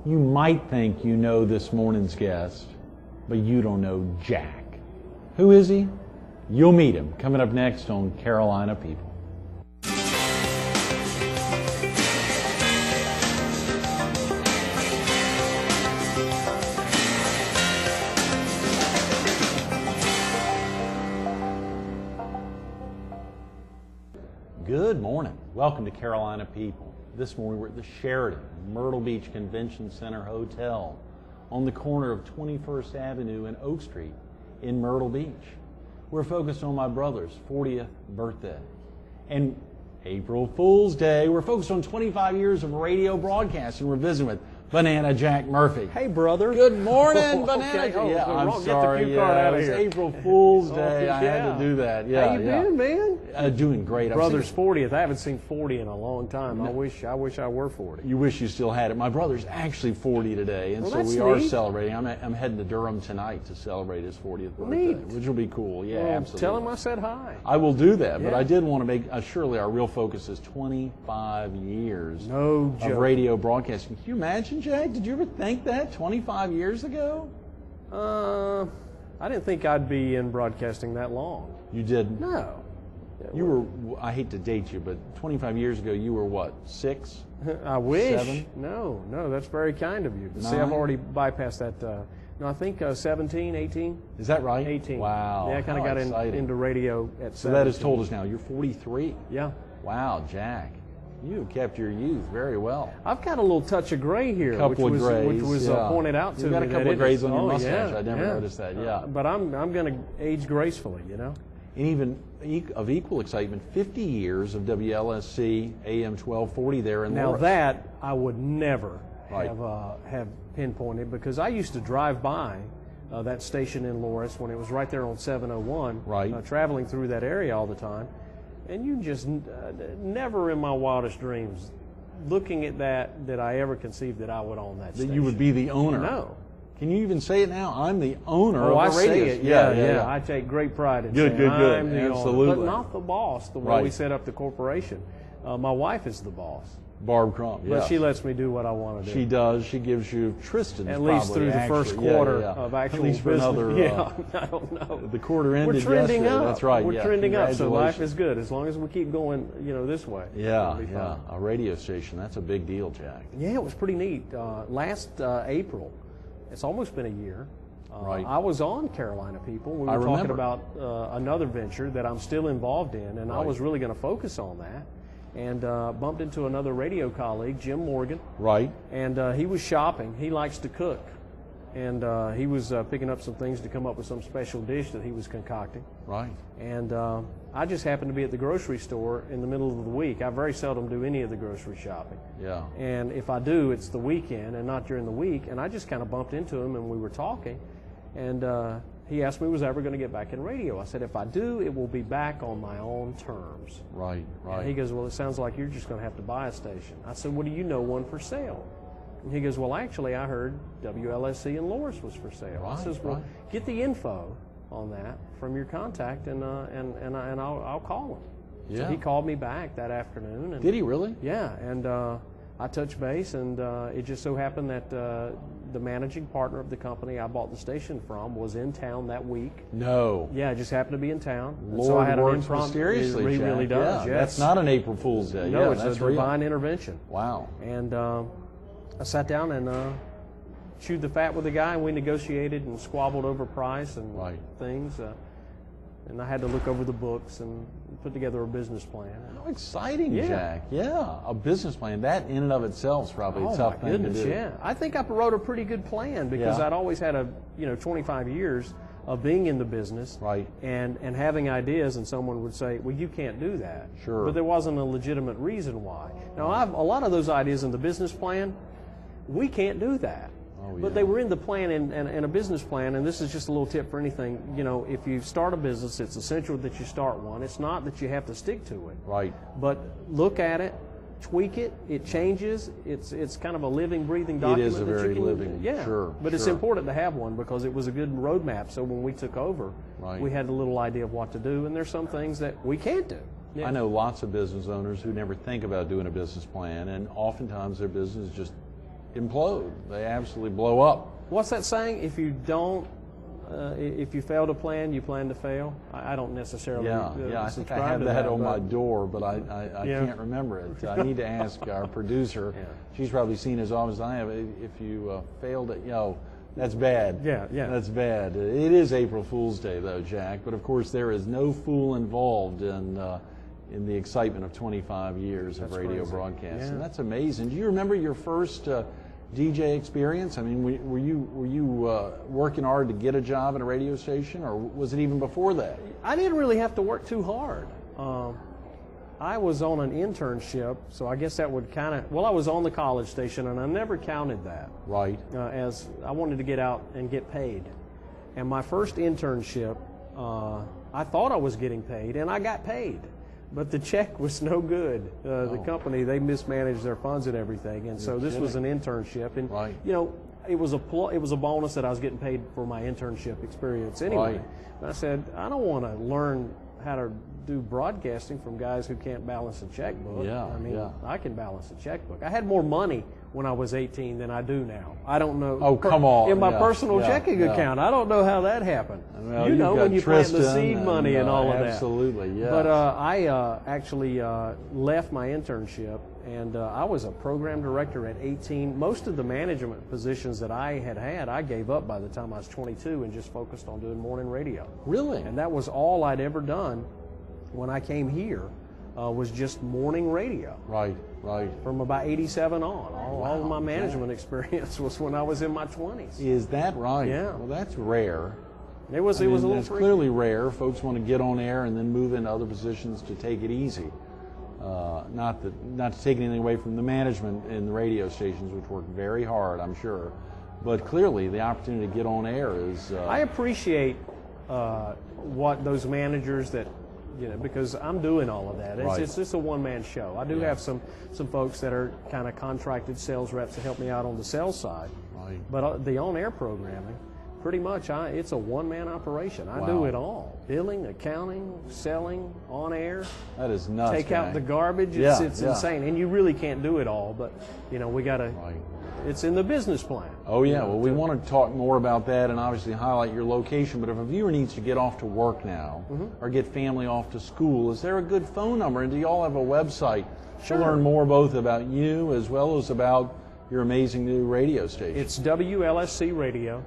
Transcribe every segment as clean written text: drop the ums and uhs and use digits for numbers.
You might think you know this morning's guest, but you don't know Jack. Who is he? You'll meet him coming up next on Carolina People. Good morning. Welcome to Carolina People. This morning we're at the Sheraton Myrtle Beach Convention Center Hotel on the corner of 21st Avenue and Oak Street in Myrtle Beach. We're focused on my brother's 40th birthday. And April Fool's Day, we're focused on 25 years of radio broadcasting. We're visiting with Banana Jack Murphy. Hey, brother. Good morning, Banana. Okay. Oh, yeah, so I'm get sorry. the cue card out of It's here. April Fool's Day. Oh, I had to do that. Yeah, How you been, man? Doing great. Brother's 40th. I haven't seen 40 in a long time. I wish I were 40. You wish you still had it. My brother's actually 40 today, and Well, so that's we are neat. celebrating. I'm heading to Durham tonight to celebrate his 40th birthday, Neat. which will be cool. Yeah, Well, absolutely. tell him I said hi. I will do that, but Yeah. I did want to make surely our real focus is 25 years No of joke. radio broadcasting. Can you imagine, Jack? Did you ever think that 25 years ago? I didn't think I'd be in broadcasting that long. You did. No. You were. I hate to date you, but 25 years ago, you were what? 6? I wish. 7? No, that's very kind of you. See, 9? I've already bypassed that. No, I think 17, 18. Is that right? 18. Wow. Yeah, I kind of how got exciting. into radio at 17. So that has told us now you're 43. Yeah. Wow, Jack, you have kept your youth very well. I've got a little touch of gray here, Couple of grays, which was yeah. pointed out to You've me. got a couple that of grays on your oh, mustache. yeah, I never yeah. noticed that. Yeah, But I'm going to age gracefully, you know. and even of equal excitement, 50 years of WLSC AM 1240 there in Now Lawrence. that I would never Right. have pinpointed, because I used to drive by that station in Loris when it was right there on 701, Right. Traveling through that area all the time, and you just never in my wildest dreams, looking at that I ever conceived that I would own that that station. you would be the owner. No. Can you even say it now? I'm the owner Oh, I of the radio. say it. Yeah. I take great pride in Good, saying good. I'm the owner, Absolutely. but not the boss. The way Right. we set up the corporation, my wife is the boss, Barb Crump. but Yeah. she lets me do what I want to do. She does. She gives you Tristan's At least probably, through the actually. first Yeah, quarter yeah. of actual At least for business. another. Yeah, I don't know. The quarter ended We're trending yesterday. up. That's right. We're yeah. trending up, so life Congratulations. is good as long as we keep going, this way. Yeah, It'll be yeah. fine. A radio station. That's a big deal, Jack. Yeah, it was pretty neat. Last April, it's almost been a year. Right. I was on Carolina People. We were I talking remember. about another venture that I'm still involved in, and I Right. was really going to focus on that. And bumped into another radio colleague, Jim Morgan, Right. and he was shopping. He likes to cook, and he was picking up some things to come up with some special dish that he was concocting. Right. And I just happened to be at the grocery store in the middle of the week. I very seldom do any of the grocery shopping. Yeah. And if I do, it's the weekend and not during the week. And I just kind of bumped into him and we were talking. And he asked me was I ever going to get back in radio. I said, if I do, it will be back on my own terms. Right. Right. And he goes, well, it sounds like you're just going to have to buy a station. I said, well, do you know one for sale? And he goes, well, actually, I heard WLSC in Loris was for sale. Right, I says, well, right. get the info on that from your contact, and I'll call him. Yeah. So he called me back that afternoon. And Did he really? Yeah, and I touched base, and it just so happened that the managing partner of the company I bought the station from was in town that week. No. Yeah, it just happened to be in town. And Lord so I had an works impromptu. mysteriously, He Jack. really does. Yeah, Yes. That's not an April Fool's Day. No, yeah, it's that's a real. divine intervention. Wow. And I sat down and chewed the fat with the guy, and we negotiated and squabbled over price and Right. things. And I had to look over the books and put together a business plan. How exciting, Yeah. Jack. Yeah. A business plan. That in and of itself is probably a Oh tough my thing goodness, to do. yeah. I think I wrote a pretty good plan because Yeah. I'd always had 25 years of being in the business, Right. and having ideas, and someone would say, well, you can't do that. Sure. But there wasn't a legitimate reason why. Now, I've a lot of those ideas in the business plan, we can't do that. Oh, But yeah. they were in the plan and a business plan, and this is just a little tip for anything. If you start a business, it's essential that you start one. It's not that you have to stick to it. Right. But look at it, tweak it, it changes. It's kind of a living, breathing It document. is a that you very can, living, yeah. sure, But it's sure. important to have one because it was a good roadmap. So when we took over, Right. we had a little idea of what to do, and there's some things that we can't do. Yeah. I know lots of business owners who never think about doing a business plan, and oftentimes their business just implode. They absolutely blow up. What's that saying? If you fail to plan, you plan to fail. I don't necessarily. Yeah, I think I have that on my door, but I can't remember it. I need to ask our producer. Yeah. She's probably seen as often as I have. If you failed it, that's bad. Yeah. That's bad. It is April Fool's Day, though, Jack. But of course, there is no fool involved in the excitement of 25 years of radio broadcasting. Yeah. That's amazing. Do you remember your first DJ experience? I mean, were you working hard to get a job at a radio station, or was it even before that? I didn't really have to work too hard. I was on an internship, so I guess that would I was on the college station, and I never counted that. Right. As I wanted to get out and get paid. And my first internship, I thought I was getting paid, and I got paid. But the check was no good. The company, they mismanaged their funds and everything, and so this was an internship. And right. It was a bonus that I was getting paid for my internship experience anyway. Right. And I said, I don't want to learn how to do broadcasting from guys who can't balance a checkbook. Yeah, I mean, yeah. I can balance a checkbook. I had more money when I was 18 than I do now. I don't know. Oh, come on. In my Yeah, personal yeah, checking yeah. account. I don't know how that happened. Well, you know, you've when got you plant the Tristan seed money and all of that. Absolutely, yes. But I actually left my internship, and I was a program director at 18. Most of the management positions that I had, I gave up by the time I was 22 and just focused on doing morning radio. Really? And that was all I'd ever done when I came here, was just morning radio. Right. From about 87 on. All of my management experience was when I was in my 20s. Is that right? Yeah. Well, that's rare. It was a little It's freaky. clearly rare. Folks want to get on air and then move into other positions to take it easy. Not to take anything away from the management in the radio stations, which work very hard, I'm sure. But clearly, the opportunity to get on air is. I appreciate what those managers that, because I'm doing all of that. Right. It's just a one-man show. I do have some folks that are kind of contracted sales reps to help me out on the sales side. Right. But the on-air programming, pretty much, it's a one-man operation. I Wow. do it all. Billing, accounting, selling, on-air. That is nuts. Take out Jack. the garbage. Yeah, It's yeah. insane. And you really can't do it all. But, we got to, Right. it's in the business plan. Oh, yeah. Well, we want to talk more about that and obviously highlight your location. But if a viewer needs to get off to work now or get family off to school, is there a good phone number? And do you all have a website Sure. to learn more both about you as well as about your amazing new radio station? It's WLSCradio.com.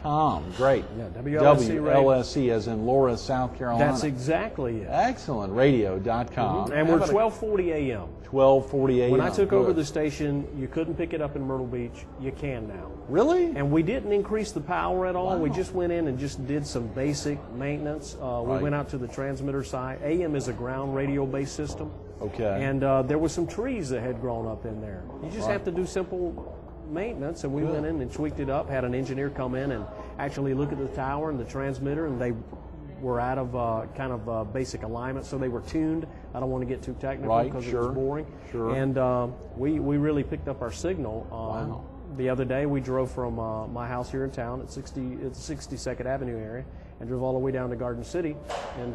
.com. Great. Yeah, WLSC Radio. WLSC as in Laura, South Carolina. That's exactly it. Excellent. Radio.com. And we're 1240 a.m. 1240 a.m. When I took Good. over the station, you couldn't pick it up in Myrtle Beach. You can now. Really? And we didn't increase the power at all. Wow. We just went in and just did some basic maintenance. We Right. went out to the transmitter side. AM is a ground radio-based system. Okay. And there were some trees that had grown up in there. You just Right. have to do simple maintenance, and we Good. went in and tweaked it up, had an engineer come in and actually look at the tower and the transmitter, and they were out of basic alignment, so they were tuned. I don't want to get too technical Right, because it sure, was boring. sure. And we really picked up our signal. Wow. The other day, we drove from my house here in town at 62nd Avenue area and drove all the way down to Garden City, and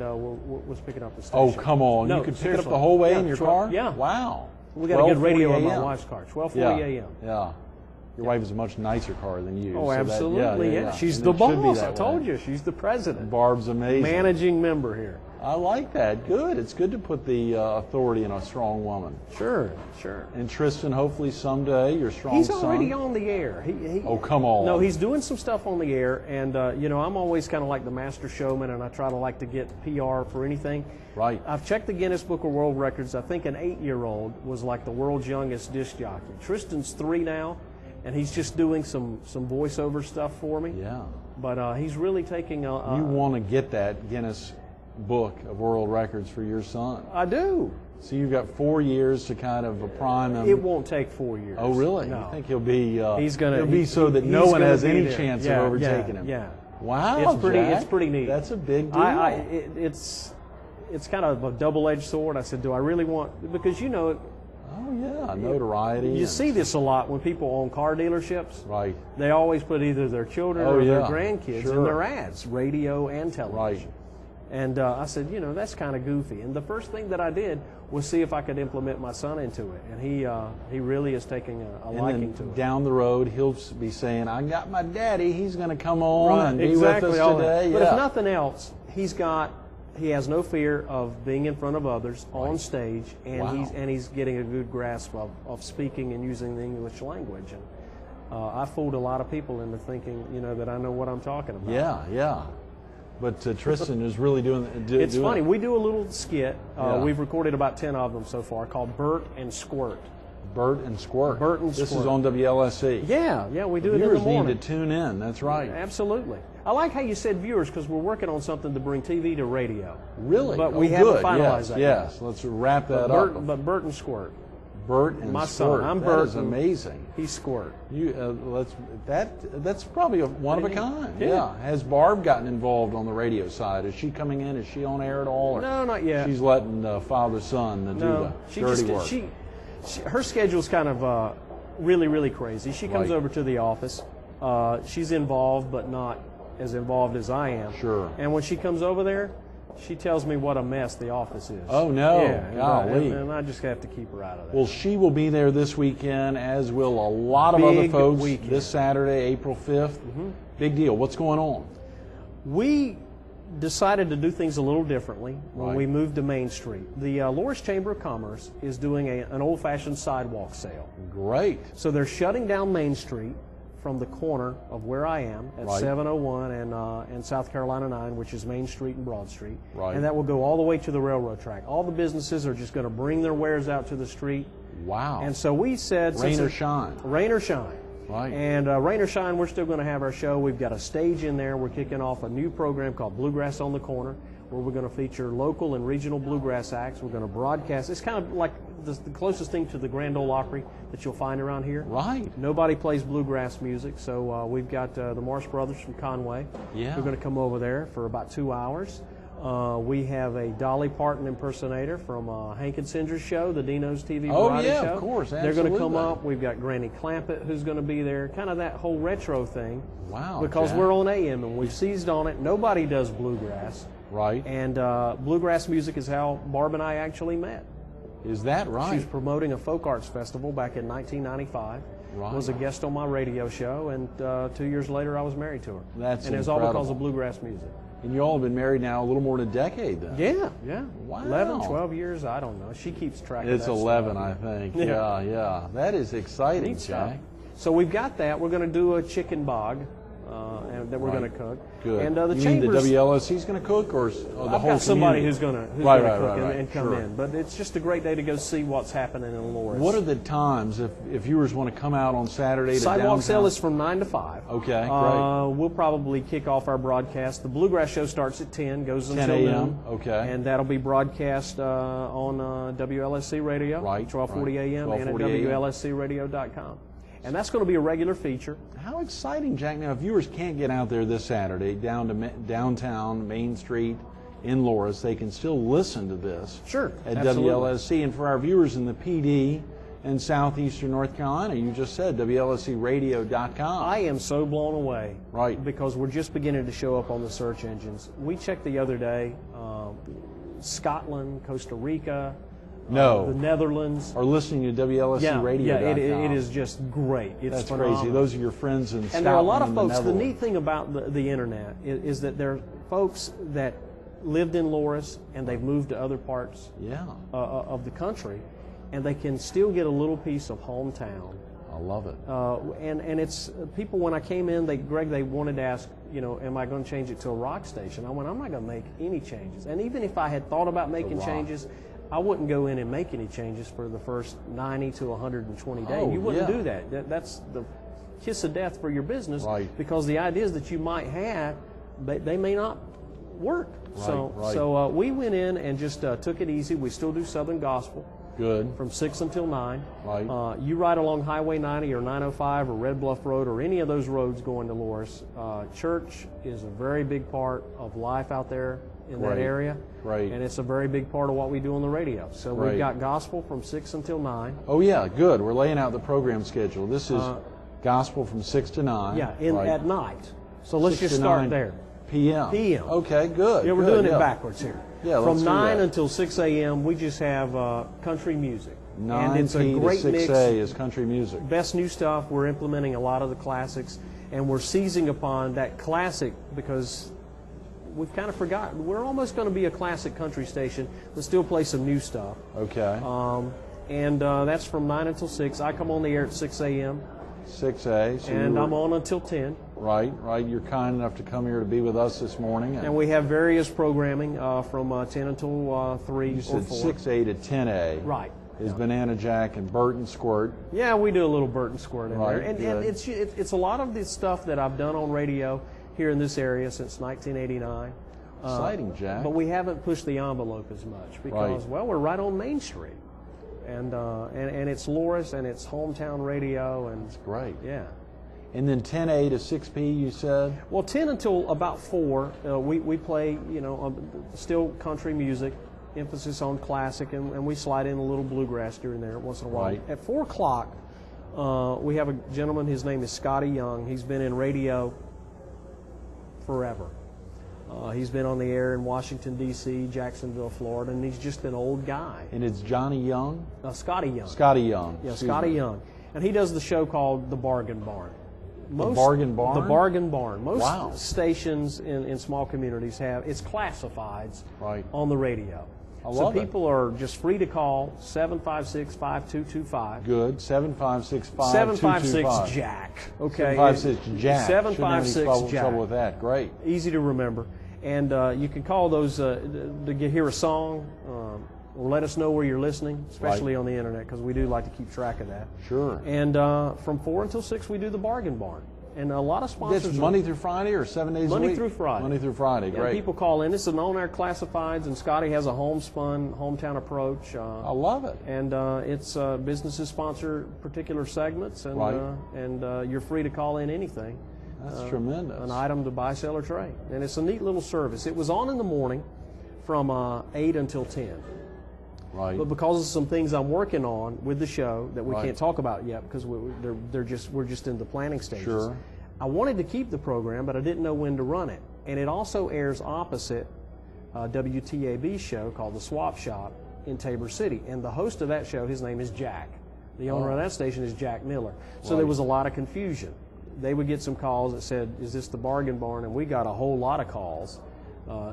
was picking up the Oh, station. come on. No, You could pick it up seriously. the whole way Yeah, in your 12 car? Yeah. Wow. We got a good radio 12:40 on my a.m. wife's car. 12:40 a.m. Yeah. Your wife is a much nicer car than you. Oh, so that- absolutely, yeah. She's And the it should be boss. that I told way. you, she's the president. Barb's amazing. Managing member here. I like that. Good. It's good to put the authority in a strong woman. Sure. And Tristan, hopefully someday, your strong He's son. already on the air. Oh, come on. No, he's doing some stuff on the air, and I'm always kind of like the master showman, and I try to like to get PR for anything. Right. I've checked the Guinness Book of World Records. I think an 8-year-old was like the world's youngest disc jockey. Tristan's 3 now, and he's just doing some voiceover stuff for me. Yeah. But he's really taking You want to get that Guinness Book of World Records for your son. I do. So you've got 4 years to kind of prime him. It won't take 4 years. Oh, really? No. You think he'll be? He's gonna. He'll be so that he's no one gonna has be any there. chance Yeah, of overtaking yeah, him. Yeah. Wow, It's pretty. Jack. It's pretty neat. That's a big deal. It's kind of a double-edged sword. I said, do I really want? Because Oh yeah, notoriety. you and- see this a lot when people own car dealerships. Right. They always put either their children Oh, or their yeah, grandkids sure. in their ads, radio and television. Right. And I said, that's kind of goofy. And the first thing that I did was see if I could implement my son into it. And he really is taking a liking to it. Down the road, he'll be saying, I got my daddy. He's going to come on Right, and exactly, be with all us that. today. But yeah. if nothing else, he has no fear of being in front of others on stage, and Wow. he's getting a good grasp of speaking and using the English language. And I fooled a lot of people into thinking, that I know what I'm talking about. Yeah. But Tristan is really doing It's funny. it. We do a little skit. Yeah. We've recorded about 10 of them so far, called Bert and Squirt. Bert and Squirt. Bert and This Squirt. is on WLSC. Yeah, we do it in the Viewers need morning. to tune in. That's right. Absolutely. I like how you said viewers, because we're working on something to bring TV to radio. Really? But Oh, we haven't good. finalized that yet. Yes. Let's wrap that But up. Bert and Squirt. Bert and My Squirt. son. I'm That Bert is and- amazing. He's Squirt. That's probably one of a kind. Yeah. Has Barb gotten involved on the radio side? Is she coming in? Is she on air at all? Or No, not yet. She's letting father son do No, the dirty work. her schedule's kind of really, really crazy. She comes Right. over to the office. She's involved, but not as involved as I am. Sure. And when she comes over there, she tells me what a mess the office is. Oh, no. Yeah, Golly. and I just have to keep her out of that. Well, she will be there this weekend, as will a lot of other Big folks weekend. this Saturday, April 5th. Big deal. What's going on? We decided to do things a little differently when Right. we moved to Main Street. The Loris Chamber of Commerce is doing an old-fashioned sidewalk sale. Great. So they're shutting down Main Street from the corner of where I am at Right. 701 and South Carolina 9, which is Main Street and Broad Street. Right. And that will go all the way to the railroad track. All the businesses are just going to bring their wares out to the street. Wow. And so we said... Rain since or it- shine. Rain or shine. Right. And rain or shine, we're still going to have our show. We've got a stage in there. We're kicking off a new program called Bluegrass on the Corner, where we're going to feature local and regional bluegrass acts. We're going to broadcast. It's kind of like the closest thing to the Grand Ole Opry that you'll find around here. Right. Nobody plays bluegrass music, so we've got the Marsh Brothers from Conway. Yeah. We're going to come over there for about 2 hours. We have a Dolly Parton impersonator from Hank and Singer's show, the Dino's TV Oh, variety yeah, show. of course, They're going to come absolutely. up. We've got Granny Clampett who's going to be there. Kind of that whole retro thing. Wow, Because Jack. we're on AM and we've seized on it. Nobody does bluegrass. Right. And bluegrass music is how Barb and I actually met. Is that right? She was promoting a folk arts festival back in 1995. Right. Was a guest on my radio show, and 2 years later I was married to her. That's and it was all because incredible. of bluegrass music. And you all have been married now a little more than a decade then. Yeah. Wow. 11, 12 years, I don't know. She keeps track of that It's 11, stuff. I think. Yeah. Yeah. That is exciting, Neat stuff. Jack. So we've got that. We're going to do a chicken bog and that we're Right. going to cook. Good. And the you chambers. mean the WLSC's going to cook, or the I've whole got somebody community? who's going to Right, cook right. and come Sure. in. But it's just a great day to go see what's happening in Loris. What are the times if viewers want to come out on Saturday to Sidewalk downtown? sale is from 9 to 5. Okay, great. We'll probably kick off our broadcast. The Bluegrass Show starts at 10, goes 10 until a.m., noon. okay. And that'll be broadcast on WLSC Radio, Right, 1240 right. a.m. and at 1240 a.m. WLSCradio.com. And that's going to be a regular feature. How exciting, Jack. Now, if viewers can't get out there this Saturday down to downtown Main Street in Loris, they can still listen to this Sure, at absolutely. WLSC. And for our viewers in the PD and southeastern North Carolina, you just said WLSCradio.com. I am so blown away. Right. Because we're just beginning to show up on the search engines. We checked the other day, Scotland, Costa Rica, No. the Netherlands. Or listening to WLSCradio.com. Yeah, it is just great. It's That's phenomenal. crazy. Those are your friends in Scotland And there are a lot of and folks. The Netherlands. neat thing about the internet is that there are folks that lived in Loris and they've moved to other parts Yeah, of the country, and they can still get a little piece of hometown. I love it. And it's people. When I came in, Greg, they wanted to ask, am I going to change it to a rock station? I went, I'm not going to make any changes. And even if I had thought about making rock. changes, I wouldn't go in and make any changes for the first 90 to 120 days. Oh, You wouldn't yeah. do that. That's the kiss of death for your business. Right. Because the ideas that you might have, they may not work. Right. So we went in and just took it easy. We still do Southern Gospel Good. from 6 until 9. Right. You ride along Highway 90 or 905 or Red Bluff Road or any of those roads going to Loris. Church is a very big part of life out there in that Right. area. Right. And it's a very big part of what we do on the radio. So Right. we've got gospel from 6 until 9. Oh, yeah, good. We're laying out the program schedule. This is gospel from 6 to 9. Yeah, right. at night. So let's 6 just to start 9. there. p.m. p.m. Okay, good. Yeah, we're good, doing it backwards here. Yeah, let's From do 9 that. until 6 a.m., we just have country music. 9 and it's a p to great 6 mix. a is country music. Best new stuff. We're implementing a lot of the classics, and we're seizing upon that classic because we've kind of forgotten. We're almost going to be a classic country station, but still play some new stuff. Okay. And that's from 9 until 6. I come on the air at 6 a.m. 6A. So and I'm on until 10. Right. You're kind enough to come here to be with us this morning. And we have various programming from 10 until 3 You or said 4. 6A to 10A. Right. Is Banana Jack and Burton Squirt. Yeah, we do a little Burton Squirt in Right, there. And good. it's a lot of the stuff that I've done on radio here in this area since 1989. Exciting, Jack. But we haven't pushed the envelope as much because, Right. well, we're right on Main Street. And it's Loris and it's hometown radio. And That's great. yeah. And then 10A to 6P, you said? Well, 10 until about 4, we play, still country music, emphasis on classic, and we slide in a little bluegrass during there once in a while. Right. At 4 o'clock, we have a gentleman, his name is Scotty Young. He's been in radio forever. He's been on the air in Washington, D.C., Jacksonville, Florida, and he's just an old guy. And it's Johnny Young? Scotty Young. Scotty Young. Yeah, Excuse Scotty me. Young. And he does the show called The Bargain Barn. Bargain Barn? The Bargain Barn. Most Wow. stations in small communities have, it's classifieds Right. on the radio. I So love it. people are just free to call 756-5225. Good. 756-5225. 756 Jack. Okay. 756 Jack. 756 Shouldn't have any Jack. trouble with that. Great. Easy to remember. And you can call those to hear a song or let us know where you're listening, especially Right. on the internet, because we do like to keep track of that. Sure. And from 4 until 6, we do the Bargain Barn. And a lot of sponsors. That's are- Monday through Friday or 7 days a Monday week? through Friday. Monday through Friday. Yeah, Great. people call in. It's an on-air classifieds, and Scotty has a homespun, hometown approach. I love it. And it's businesses sponsor particular segments, and Right. You're free to call in anything. That's tremendous. An item to buy, sell, or trade. And it's a neat little service. It was on in the morning from 8 until 10. Right. But because of some things I'm working on with the show that we Right. can't talk about yet because we're just in the planning stages. Sure. I wanted to keep the program, but I didn't know when to run it. And it also airs opposite WTAB's show called The Swap Shop in Tabor City. And the host of that show, his name is Jack. The owner of that station is Jack Miller. So there Right. was a lot of confusion. They would get some calls that said, is this the Bargain Barn? And we got a whole lot of calls.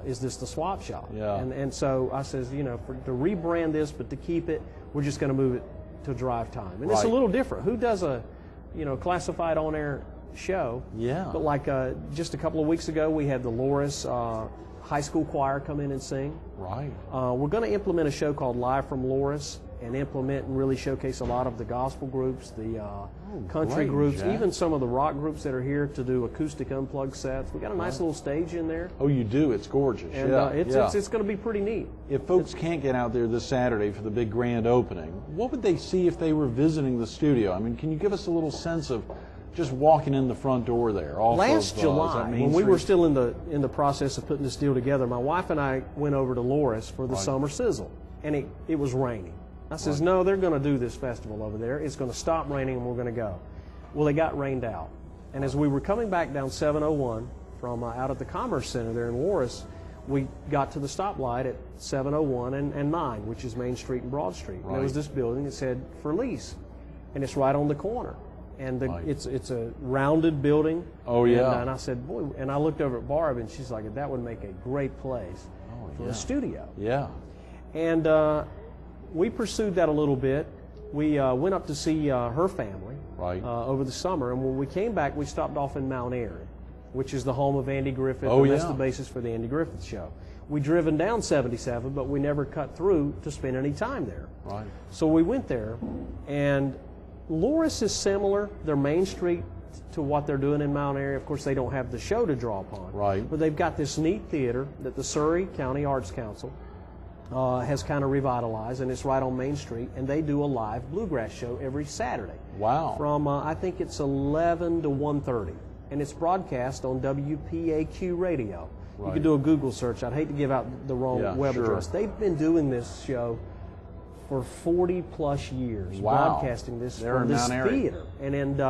Is this the Swap Shop? Yeah. And so I says, to rebrand this, but to keep it, we're just going to move it to drive time. And it's a Right. little different. Who does a, classified on-air show? Yeah. But like just a couple of weeks ago, we had the Loris High School Choir come in and sing. Right. We're going to implement a show called Live from Loris and implement and really showcase a lot of the gospel groups, the country great, groups, Jack. even some of the rock groups that are here to do acoustic unplugged sets. We got a nice little stage in there. Oh, you do? It's gorgeous. And yeah. it's going to be pretty neat. If folks can't get out there this Saturday for the big grand opening, what would they see if they were visiting the studio? I mean, can you give us a little sense of just walking in the front door there? Last is that July, Main when we were Street? still in the process of putting this deal together, my wife and I went over to Loris for the Right. summer sizzle, and it was raining. I says, no, they're going to do this festival over there. It's going to stop raining, and we're going to go. Well, they got rained out. And as we were coming back down 701 from out at the Commerce Center there in Loris, we got to the stoplight at 701 and 9, which is Main Street and Broad Street. And there was Right. this building that said, for lease. And it's right on the corner. And Right. it's a rounded building. Oh, yeah. And I said, boy, and I looked over at Barb, and she's like, that would make a great place for yeah. a studio. Yeah. And we pursued that a little bit. We went up to see her family Right. over the summer, and when we came back, we stopped off in Mount Airy, which is the home of Andy Griffith, Oh, and that's yeah. the basis for the Andy Griffith Show. We driven down 77, but we never cut through to spend any time there. Right. So we went there, and Loris is similar. They're Main Street to what they're doing in Mount Airy. Of course, they don't have the show to draw upon. Right. But they've got this neat theater that the Surrey County Arts Council has kind of revitalized, and it's right on Main Street, and they do a live bluegrass show every Saturday. Wow. From, I think it's 11 to 1:30, and it's broadcast on WPAQ radio. You Right. can do a Google search. I'd hate to give out the wrong Yeah, web sure. address. They've been doing this show for 40 plus years, Wow. broadcasting this There from in this Mount Airy. theater. And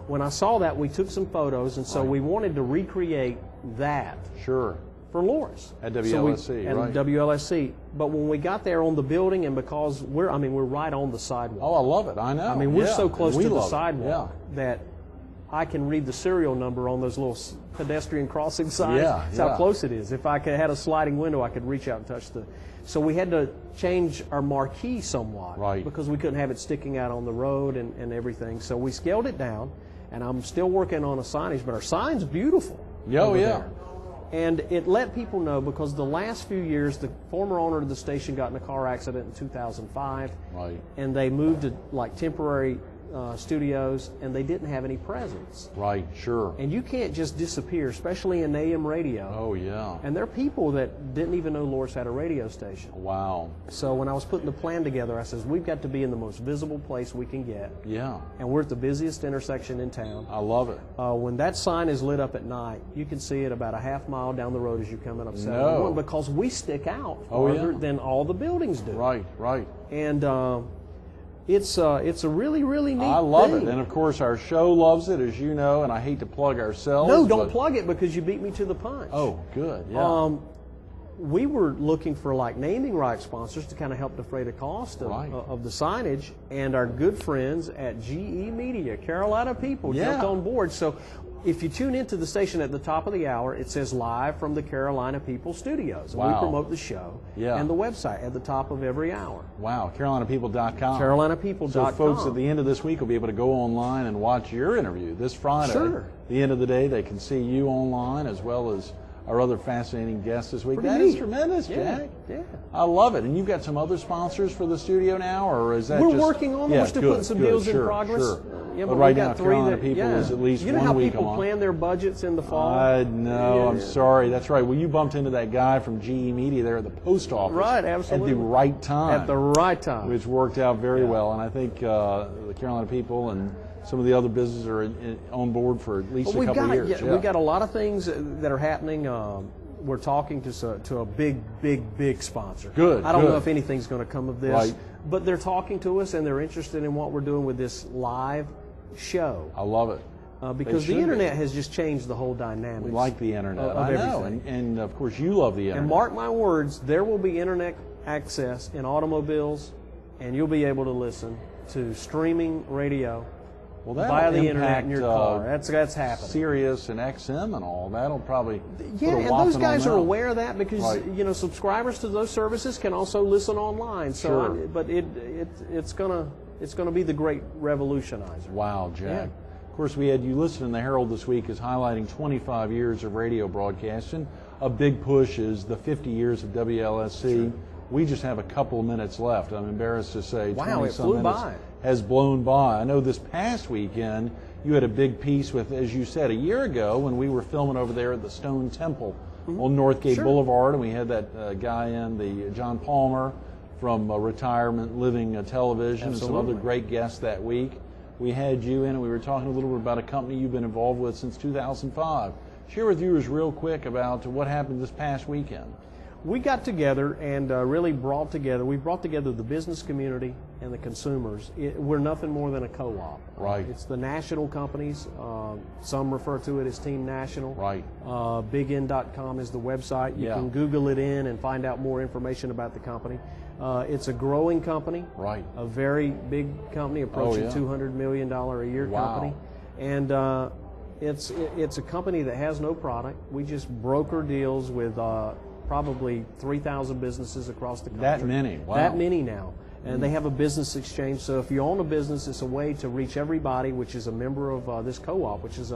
when I saw that, we took some photos, and so Right. we wanted to recreate that Sure. for Loris. At So WLSC, at right. WLSC. But when we got there on the building, and because we're right on the sidewalk. Oh, I love it. I know. I mean, we're Yeah. so close We to the love it. sidewalk that I can read the serial number on those little pedestrian crossing signs. Yeah, That's yeah. how close it is. If I had a sliding window, I could reach out and touch the. So we had to change our marquee somewhat, Right. because we couldn't have it sticking out on the road and everything. So we scaled it down, and I'm still working on a signage, but our sign's beautiful. Oh, over yeah. there. And it let people know, because the last few years, the former owner of the station got in a car accident in 2005. Right. And they moved to like temporary studios, and they didn't have any presence. Right. Sure. And you can't just disappear, especially in AM radio. Oh, yeah. And there are people that didn't even know Loris had a radio station. Wow. So when I was putting the plan together, I says, we've got to be in the most visible place we can get. Yeah. And we're at the busiest intersection in town. I love it. When that sign is lit up at night, you can see it about a half mile down the road as you're coming up No. 701, because we stick out Oh, farther yeah. than all the buildings do. Right. Right. And it's a really, really neat I love thing. it. And of course, our show loves it, as you know, and I hate to plug ourselves. No, don't but- plug it, because you beat me to the punch. Oh, good. Yeah. We were looking for like naming rights sponsors to kind of help defray the cost Right. of the signage, and our good friends at GE Media, Carolina people, Yeah. jumped on board. So if you tune into the station at the top of the hour, it says live from the Carolina People Studios. And Wow. we promote the show Yeah. and the website at the top of every hour. Wow. CarolinaPeople.com. CarolinaPeople.com. So folks at the end of this week will be able to go online and watch your interview this Friday. Sure. At the end of the day, they can see you online as well as our other fascinating guests this week. Pretty That is neat. tremendous, Yeah, Jack. yeah. I love it. And you've got some other sponsors for the studio now, or is that We're just... working on them. Yeah, We're still good, putting some good, deals sure, in progress. Sure. Yeah, but we right got now, three Carolina that, People yeah. is at least You know one how week people on. plan their budgets in the fall? I know. I'm Yeah. sorry. That's right. Well, you bumped into that guy from GE Media there at the post office. Right, absolutely. At the right time. At the right time. Which worked out very well. And I think the Carolina People and some of the other businesses are on board for at least a couple of years. We've got a lot of things that are happening. We're talking to a big sponsor. Good, I don't know good. if anything's going to come of this, Right. but they're talking to us, and they're interested in what we're doing with this live show. I love it. Because should the internet be. has just changed the whole dynamics. We like the internet. Of I know. everything. And of course, you love the internet. And mark my words, there will be internet access in automobiles, and you'll be able to listen to streaming radio well, that'll via the internet impact, in your car. That's happening. Sirius and XM and all. That'll probably Yeah, put a and whopping those on guys are them. aware of that, because Right. subscribers to those services can also listen online. So, Sure. but it's gonna be the great revolutionizer. Wow, Jack. Yeah. Of course, we had you listed in the Herald this week as highlighting 25 years of radio broadcasting. A big push is the 50 years of WLSC. We just have a couple of minutes left. I'm embarrassed to say Wow, 20 it some flew minutes by. has blown by. I know this past weekend you had a big piece with, as you said, a year ago when we were filming over there at the Stone Temple on Northgate Sure. Boulevard, and we had that guy in, the John Palmer from Retirement Living Television, and some Absolutely. other great guests that week. We had you in, and we were talking a little bit about a company you've been involved with since 2005. Share with viewers real quick about what happened this past weekend. We got together and we brought together the business community and the consumers. We're nothing more than a co-op. Right. It's the national companies. Some refer to it as Team National. Right. BigN.com is the website. You Yeah. can Google it in and find out more information about the company. It's a growing company. Right. A very big company, approaching yeah. $200 million a year Wow. company. And it's a company that has no product. We just broker deals with probably 3,000 businesses across the country. That many? Wow. That many now. And they have a business exchange. So if you own a business, it's a way to reach everybody, which is a member of this co-op, which is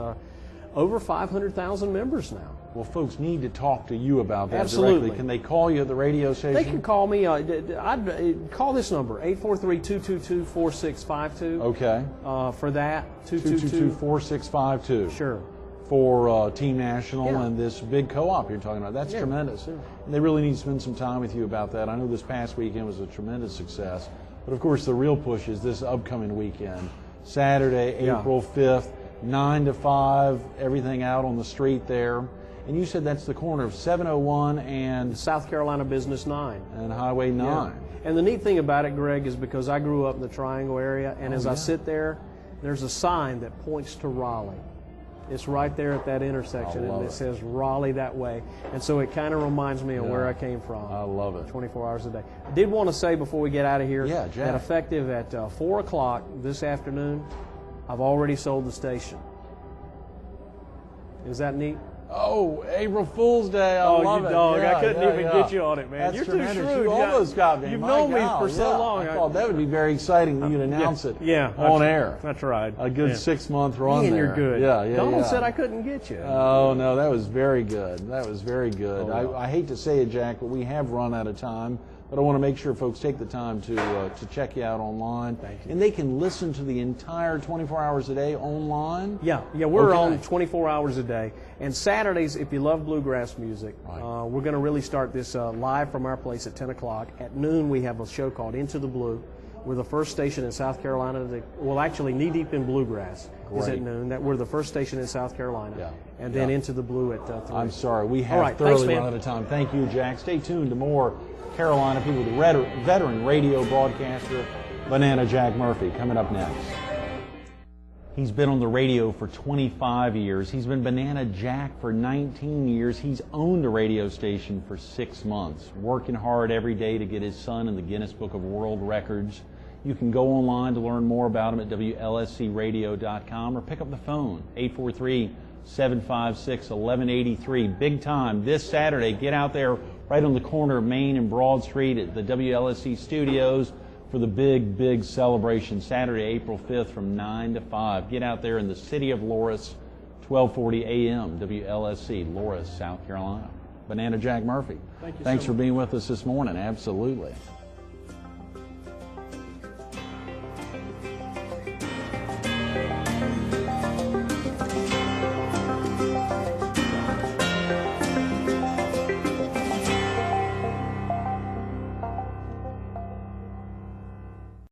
over 500,000 members now. Well, folks need to talk to you about that Absolutely. directly. Can they call you at the radio station? They can call me. I'd call this number, 843-222-4652. Okay. For that, 222-4652. Sure. For Team National Yeah. and this big co-op you're talking about. That's Yeah, tremendous. sure. And they really need to spend some time with you about that. I know this past weekend was a tremendous success. But of course, the real push is this upcoming weekend. Saturday, Yeah. April 5th, 9 to 5, everything out on the street there. And you said that's the corner of 701 and South Carolina Business 9. Highway 9. Yeah. And the neat thing about it, Greg, is because I grew up in the Triangle area, and as I sit there, there's a sign that points to Raleigh. It's right there at that intersection, and it says Raleigh that way. And so it kind of reminds me of where I came from. I love it. 24 hours a day. I did want to say before we get out of here Jack, that effective at 4 o'clock this afternoon, I've already sold the station. Is that neat? Oh, April Fool's Day. I love you it. dog. Yeah, I couldn't even get you on it, man. That's You're tremendous. too shrewd. You almost got me. You've My known me God, for so long. I thought that would be very exciting that you'd announce it on air. That's right. A good 6-month run Man, there. you're good. Yeah. Donald said I couldn't get you. Oh, no, that was very good. That was very good. I hate to say it, Jack, but we have run out of time. But I want to make sure folks take the time to check you out online. Thank you. And they can listen to the entire 24 hours a day online? Yeah, we're on 24 hours a day. And Saturdays, if you love bluegrass music, we're going to really start this live from our place at 10 o'clock. At noon, we have a show called Into the Blue. We're the first station in South Carolina actually Knee Deep in Bluegrass is at noon. We're the first station in South Carolina. Yeah. And then Into the Blue at 3. I'm sorry, we have thoroughly run out of time. Thank you, Jack. Stay tuned to more Carolina People with the veteran radio broadcaster, Banana Jack Murphy, coming up next. He's been on the radio for 25 years. He's been Banana Jack for 19 years. He's owned a radio station for 6 months, working hard every day to get his son in the Guinness Book of World Records. You can go online to learn more about him at WLSCradio.com or pick up the phone, 843-756-1183. Big time this Saturday. Get out there right on the corner of Main and Broad Street at the WLSC studios for the big celebration, Saturday, April 5th from 9 to 5. Get out there in the city of Loris, 1240 AM, WLSC, Loris, South Carolina. Banana Jack Murphy. Thank you. Thanks for being with us this morning. Absolutely.